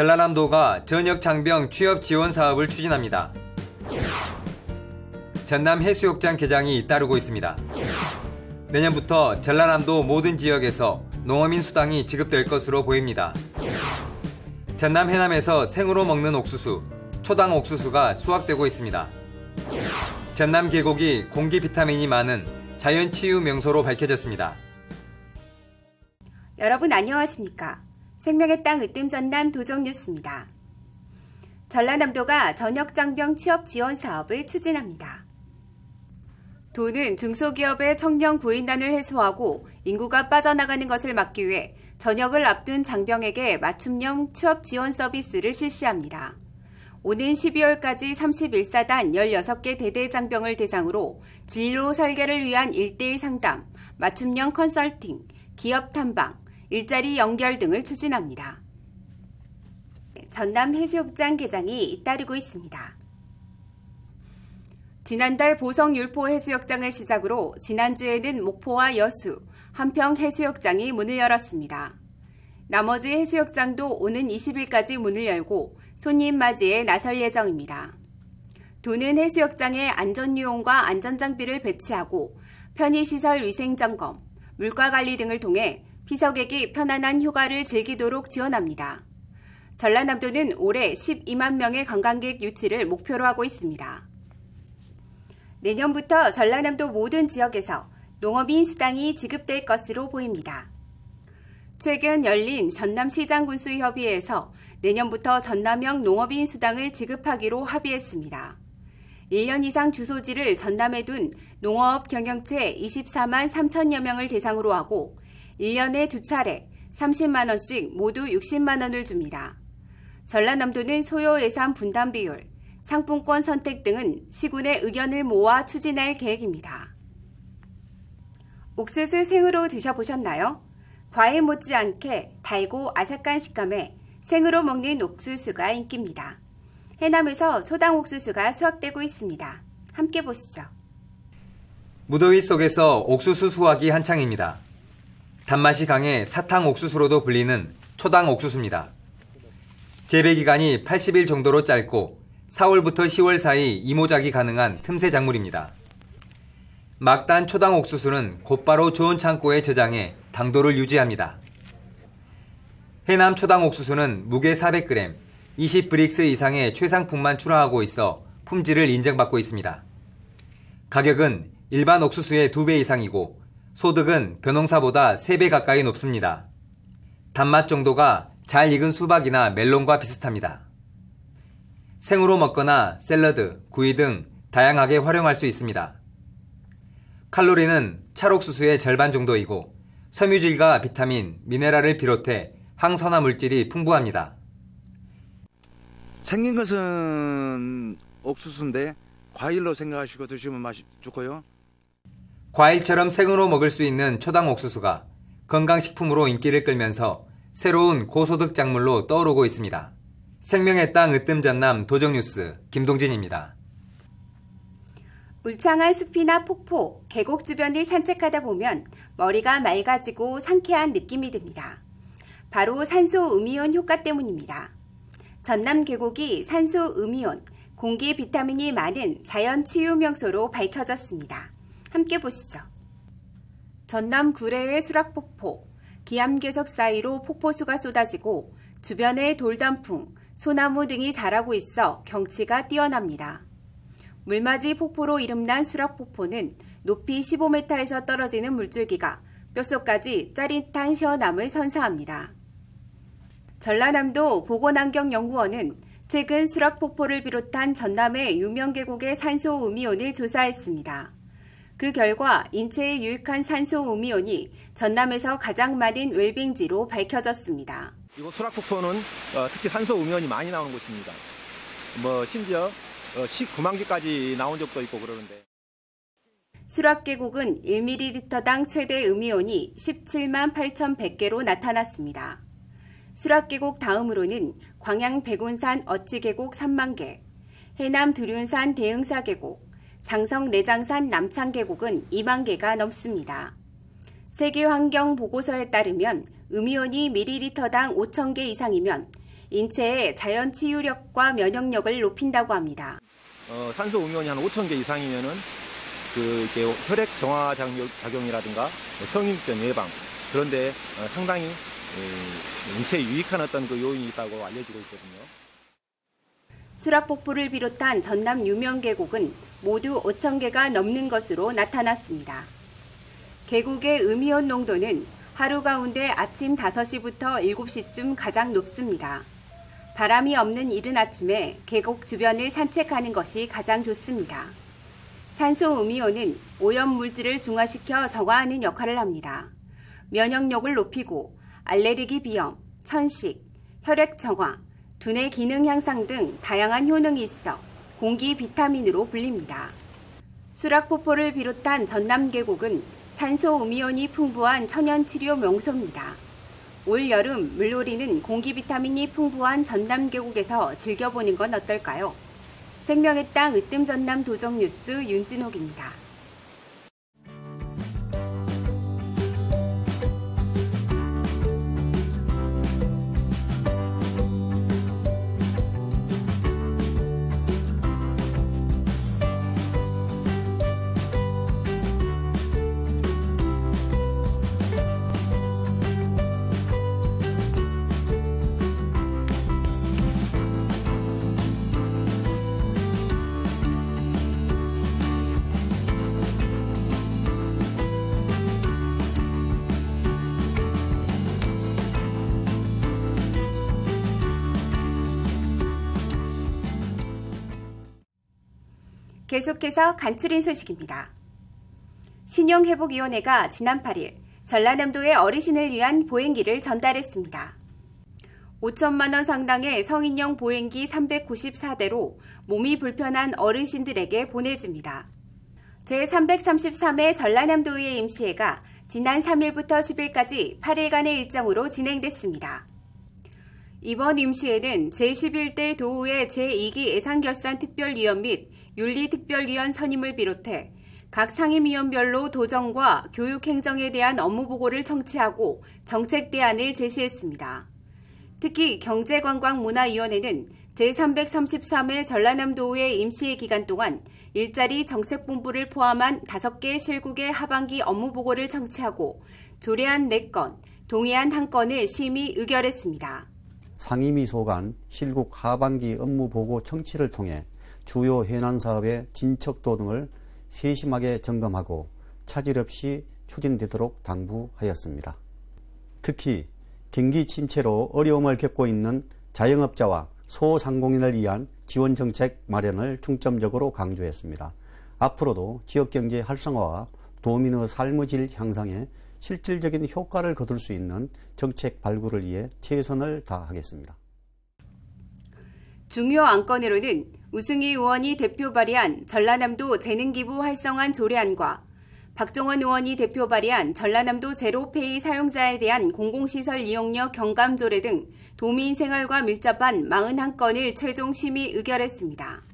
전라남도가 전역 장병 취업 지원 사업을 추진합니다. 전남 해수욕장 개장이 잇따르고 있습니다. 내년부터 전라남도 모든 지역에서 농어민 수당이 지급될 것으로 보입니다. 전남 해남에서 생으로 먹는 옥수수, 초당 옥수수가 수확되고 있습니다. 전남 계곡이 공기 비타민이 많은 자연 치유 명소로 밝혀졌습니다. 여러분 안녕하십니까? 생명의 땅 으뜸 전남 도정뉴스입니다. 전라남도가 전역 장병 취업 지원 사업을 추진합니다. 도는 중소기업의 청년 구인난을 해소하고 인구가 빠져나가는 것을 막기 위해 전역을 앞둔 장병에게 맞춤형 취업 지원 서비스를 실시합니다. 오는 12월까지 31사단 16개 대대 장병을 대상으로 진로 설계를 위한 1:1 상담, 맞춤형 컨설팅, 기업 탐방, 일자리 연결 등을 추진합니다. 전남 해수욕장 개장이 잇따르고 있습니다. 지난달 보성 율포 해수욕장을 시작으로 지난주에는 목포와 여수, 한평 해수욕장이 문을 열었습니다. 나머지 해수욕장도 오는 20일까지 문을 열고 손님 맞이에 나설 예정입니다. 도는 해수욕장에 안전유용과 안전장비를 배치하고 편의시설 위생점검, 물가관리 등을 통해 피서객이 편안한 휴가를 즐기도록 지원합니다. 전라남도는 올해 12만 명의 관광객 유치를 목표로 하고 있습니다. 내년부터 전라남도 모든 지역에서 농어민 수당이 지급될 것으로 보입니다. 최근 열린 전남시장군수협의회에서 내년부터 전남형 농어민 수당을 지급하기로 합의했습니다. 1년 이상 주소지를 전남에 둔 농어업 경영체 24만 3천여 명을 대상으로 하고 1년에 2차례 30만 원씩 모두 60만 원을 줍니다. 전라남도는 소요 예산 분담 비율, 상품권 선택 등은 시군의 의견을 모아 추진할 계획입니다. 옥수수 생으로 드셔보셨나요? 과일 못지않게 달고 아삭한 식감에 생으로 먹는 옥수수가 인기입니다. 해남에서 초당 옥수수가 수확되고 있습니다. 함께 보시죠. 무더위 속에서 옥수수 수확이 한창입니다. 단맛이 강해 사탕 옥수수로도 불리는 초당 옥수수입니다. 재배 기간이 80일 정도로 짧고 4월부터 10월 사이 이모작이 가능한 틈새 작물입니다. 막단 초당 옥수수는 곧바로 좋은 창고에 저장해 당도를 유지합니다. 해남 초당 옥수수는 무게 400g, 20브릭스 이상의 최상품만 출하하고 있어 품질을 인정받고 있습니다. 가격은 일반 옥수수의 2배 이상이고 소득은 벼농사보다 3배 가까이 높습니다. 단맛 정도가 잘 익은 수박이나 멜론과 비슷합니다. 생으로 먹거나 샐러드, 구이 등 다양하게 활용할 수 있습니다. 칼로리는 찰옥수수의 절반 정도이고 섬유질과 비타민, 미네랄을 비롯해 항산화 물질이 풍부합니다. 생긴 것은 옥수수인데 과일로 생각하시고 드시면 맛이 좋고요. 과일처럼 생으로 먹을 수 있는 초당 옥수수가 건강식품으로 인기를 끌면서 새로운 고소득 작물로 떠오르고 있습니다. 생명의 땅 으뜸 전남 도정뉴스 김동진입니다. 울창한 숲이나 폭포, 계곡 주변을 산책하다 보면 머리가 맑아지고 상쾌한 느낌이 듭니다. 바로 산소 음이온 효과 때문입니다. 전남 계곡이 산소 음이온, 공기 비타민이 많은 자연 치유 명소로 밝혀졌습니다. 함께 보시죠. 전남 구례의 수락폭포, 기암괴석 사이로 폭포수가 쏟아지고 주변에 돌단풍, 소나무 등이 자라고 있어 경치가 뛰어납니다. 물맞이 폭포로 이름난 수락폭포는 높이 15m에서 떨어지는 물줄기가 뼛속까지 짜릿한 시원함을 선사합니다. 전라남도 보건환경연구원은 최근 수락폭포를 비롯한 전남의 유명 계곡의 산소 음이온을 조사했습니다. 그 결과 인체에 유익한 산소 음이온이 전남에서 가장 많은 웰빙지로 밝혀졌습니다. 이곳 수락폭포는 특히 산소 음이온이 많이 나오는 곳입니다. 심지어 19만 개까지 나온 적도 있고 그러는데. 수락계곡은 1ml당 최대 음이온이 17만 8,100개로 나타났습니다. 수락계곡 다음으로는 광양 백운산 어치계곡 3만 개, 해남 두륜산 대흥사계곡, 장성 내장산 남창계곡은 2만 개가 넘습니다. 세계환경보고서에 따르면 음이온이 ml당 5,000개 이상이면 인체의 자연 치유력과 면역력을 높인다고 합니다. 산소 음이온이 한 5,000개 이상이면은 이렇게 혈액 정화 작용이라든가 성인병 예방 그런데 상당히 인체에 유익한 어떤 그 요인이 있다고 알려지고 있거든요. 수락폭포를 비롯한 전남 유명 계곡은 모두 5,000개가 넘는 것으로 나타났습니다. 계곡의 음이온 농도는 하루 가운데 아침 5시부터 7시쯤 가장 높습니다. 바람이 없는 이른 아침에 계곡 주변을 산책하는 것이 가장 좋습니다. 산소 음이온은 오염 물질을 중화시켜 정화하는 역할을 합니다. 면역력을 높이고 알레르기 비염, 천식, 혈액 정화, 두뇌 기능 향상 등 다양한 효능이 있어 공기 비타민으로 불립니다. 수락폭포를 비롯한 전남 계곡은 산소 음이온이 풍부한 천연 치료 명소입니다. 올 여름 물놀이는 공기 비타민이 풍부한 전남 계곡에서 즐겨보는 건 어떨까요? 생명의 땅 으뜸 전남 도정 뉴스 윤진옥입니다. 계속해서 간추린 소식입니다. 신용회복위원회가 지난 8일 전라남도의 어르신을 위한 보행기를 전달했습니다. 5천만 원 상당의 성인용 보행기 394대로 몸이 불편한 어르신들에게 보내집니다. 제333회 전라남도의회 임시회가 지난 3일부터 10일까지 8일간의 일정으로 진행됐습니다. 이번 임시회는 제11대 도의회 제2기 예산결산특별위원 및 윤리특별위원 선임을 비롯해 각 상임위원별로 도정과 교육행정에 대한 업무보고를 청취하고 정책 대안을 제시했습니다. 특히 경제관광문화위원회는 제333회 전라남도의회 임시회 기간 동안 일자리 정책본부를 포함한 5개 실국의 하반기 업무보고를 청취하고 조례안 4건, 동의안 1건을 심의 의결했습니다. 상임위 소관 실국 하반기 업무보고 청취를 통해 주요 현안 사업의 진척도 등을 세심하게 점검하고 차질 없이 추진되도록 당부하였습니다. 특히 경기 침체로 어려움을 겪고 있는 자영업자와 소상공인을 위한 지원 정책 마련을 중점적으로 강조했습니다. 앞으로도 지역경제 활성화와 도민의 삶의 질 향상에 실질적인 효과를 거둘 수 있는 정책 발굴을 위해 최선을 다하겠습니다. 중요 안건으로는 우승희 의원이 대표 발의한 전라남도 재능기부 활성화 조례안과 박종원 의원이 대표 발의한 전라남도 제로페이 사용자에 대한 공공시설 이용료 경감 조례 등 도민 생활과 밀접한 41건을 최종 심의 의결했습니다.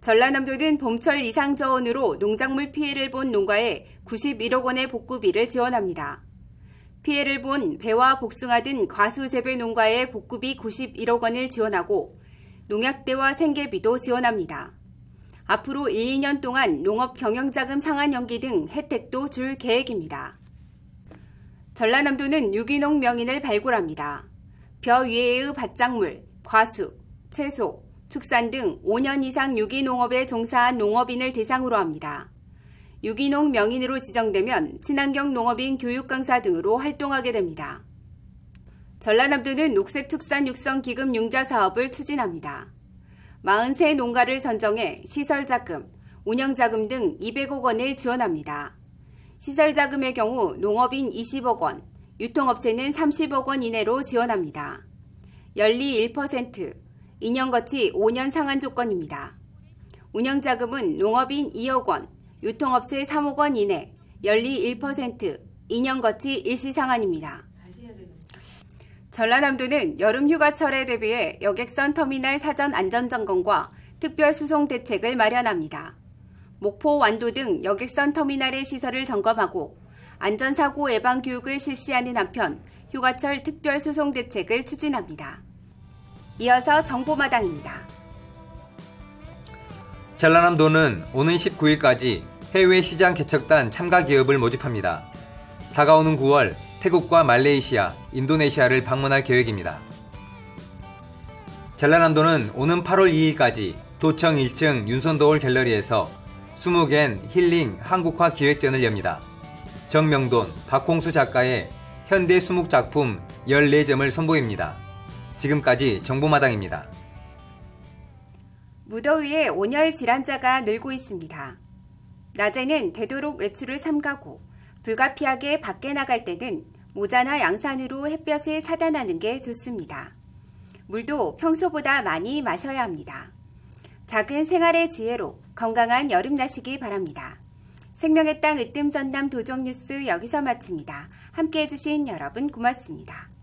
전라남도는 봄철 이상저온으로 농작물 피해를 본 농가에 91억 원의 복구비를 지원합니다. 피해를 본 배와 복숭아 등 과수 재배 농가에 복구비 91억 원을 지원하고 농약대와 생계비도 지원합니다. 앞으로 1, 2년 동안 농업 경영자금 상환 연기 등 혜택도 줄 계획입니다. 전라남도는 유기농 명인을 발굴합니다. 벼 위에의 밭작물, 과수, 채소, 축산 등 5년 이상 유기농업에 종사한 농업인을 대상으로 합니다. 유기농 명인으로 지정되면 친환경 농업인 교육 강사 등으로 활동하게 됩니다. 전라남도는 녹색축산 육성 기금 융자 사업을 추진합니다. 43 농가를 선정해 시설자금, 운영자금 등 200억 원을 지원합니다. 시설자금의 경우 농업인 20억 원, 유통업체는 30억 원 이내로 지원합니다. 연리 1%, 2년 거치 5년 상한 조건입니다. 운영자금은 농업인 2억 원, 유통업체 3억 원 이내, 연리 1%, 2년 거치 일시상한입니다. 전라남도는 여름휴가철에 대비해 여객선 터미널 사전 안전점검과 특별수송 대책을 마련합니다. 목포, 완도 등 여객선 터미널의 시설을 점검하고 안전사고 예방 교육을 실시하는 한편 휴가철 특별소송 대책을 추진합니다. 이어서 정보마당입니다. 전라남도는 오는 19일까지 해외 시장 개척단 참가 기업을 모집합니다. 다가오는 9월 태국과 말레이시아, 인도네시아를 방문할 계획입니다. 전라남도는 오는 8월 2일까지 도청 1층 윤선도홀 갤러리에서 20갠 힐링 한국화 기획전을 엽니다. 정명돈, 박홍수 작가의 현대 수묵 작품 14점을 선보입니다. 지금까지 정보마당입니다. 무더위에 온열 질환자가 늘고 있습니다. 낮에는 되도록 외출을 삼가고 불가피하게 밖에 나갈 때는 모자나 양산으로 햇볕을 차단하는 게 좋습니다. 물도 평소보다 많이 마셔야 합니다. 작은 생활의 지혜로 건강한 여름 나시기 바랍니다. 생명의 땅 으뜸 전남 도정 뉴스 여기서 마칩니다. 함께해 주신 여러분 고맙습니다.